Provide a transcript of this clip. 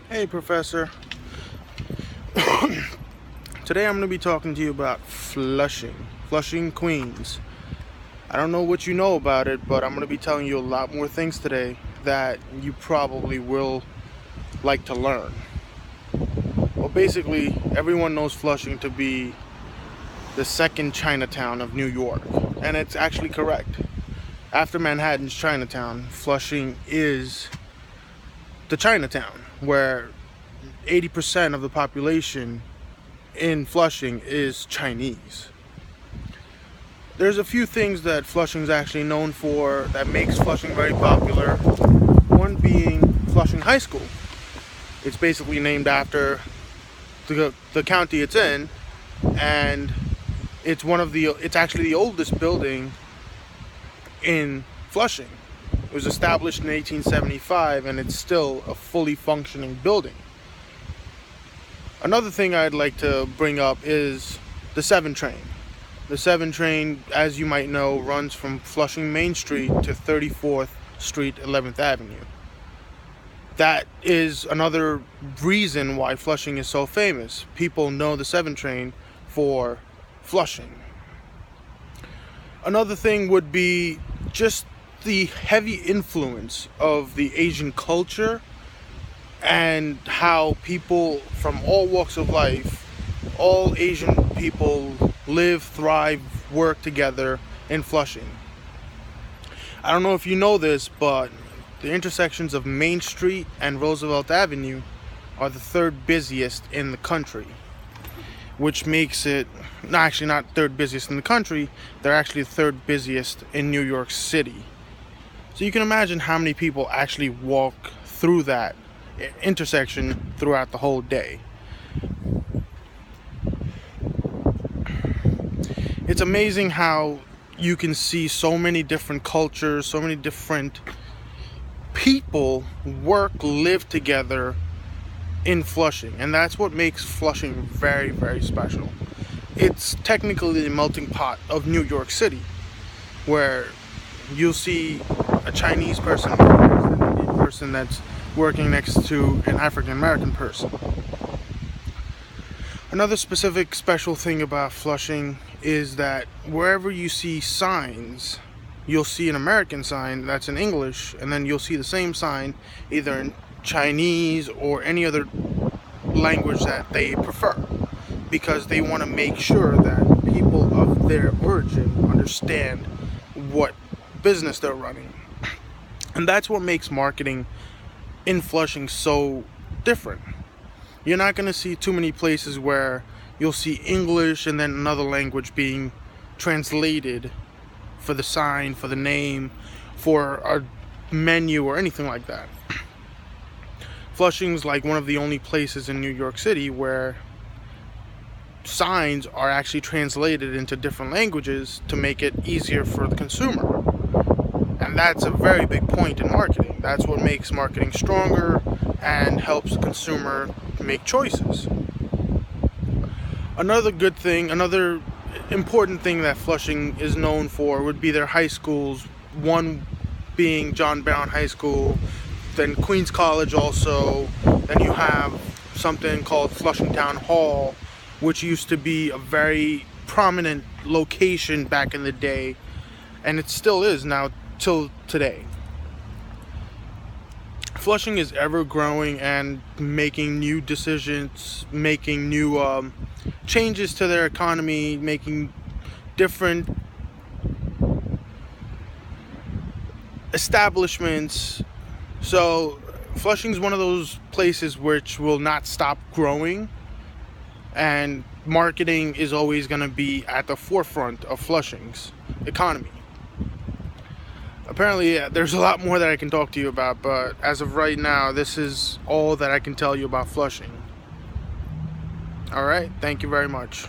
Hey, Professor. Today I'm going to be talking to you about Flushing, Queens. I don't know what you know about it, but I'm going to be telling you a lot more things today that you probably will like to learn. Well, basically, everyone knows Flushing to be the second Chinatown of New York, and it's actually correct. After Manhattan's Chinatown, Flushing is the Chinatown, where 80% of the population in Flushing is Chinese. There's a few things that Flushing's actually known for that makes Flushing very popular. One being Flushing High School. It's basically named after the county it's in, and it's actually the oldest building in Flushing. It was established in 1875, and it's still a fully functioning building. Another thing I'd like to bring up is the 7 train. The 7 train, as you might know, runs from Flushing Main Street to 34th Street, 11th Avenue. That is another reason why Flushing is so famous. People know the 7 train for Flushing. Another thing would be just the heavy influence of the Asian culture and how people from all walks of life, all Asian people live, thrive, work together in Flushing. I don't know if you know this, but the intersections of Main Street and Roosevelt Avenue are the third busiest in the country, which makes it actually not third busiest in the country, they're actually the third busiest in New York City. So you can imagine how many people actually walk through that intersection throughout the whole day. It's amazing how you can see so many different cultures, so many different people work, live together in Flushing, and that's what makes Flushing very, very special. It's technically the melting pot of New York City, where you'll see a Chinese person, an Indian person that's working next to an African American person. Another specific special thing about Flushing is that wherever you see signs, you'll see an American sign that's in English, and then you'll see the same sign either in Chinese or any other language that they prefer, because they want to make sure that people of their origin understand what business they're running. And that's what makes marketing in Flushing so different. You're not going to see too many places where you'll see English and then another language being translated for the sign, for the name, for a menu or anything like that. Flushing's like one of the only places in New York City where signs are actually translated into different languages to make it easier for the consumer. And that's a very big point in marketing. That's what makes marketing stronger and helps the consumer make choices. Another good thing, another important thing that Flushing is known for would be their high schools. One being John Brown High School, then Queens College also. Then you have something called Flushing Town Hall, which used to be a very prominent location back in the day, and it still is now till today. Flushing is ever growing and making new decisions, making new changes to their economy, making different establishments. So Flushing is one of those places which will not stop growing, and marketing is always going to be at the forefront of Flushing's economy. Apparently, there's a lot more that I can talk to you about, but as of right now, this is all that I can tell you about Flushing. Alright, thank you very much.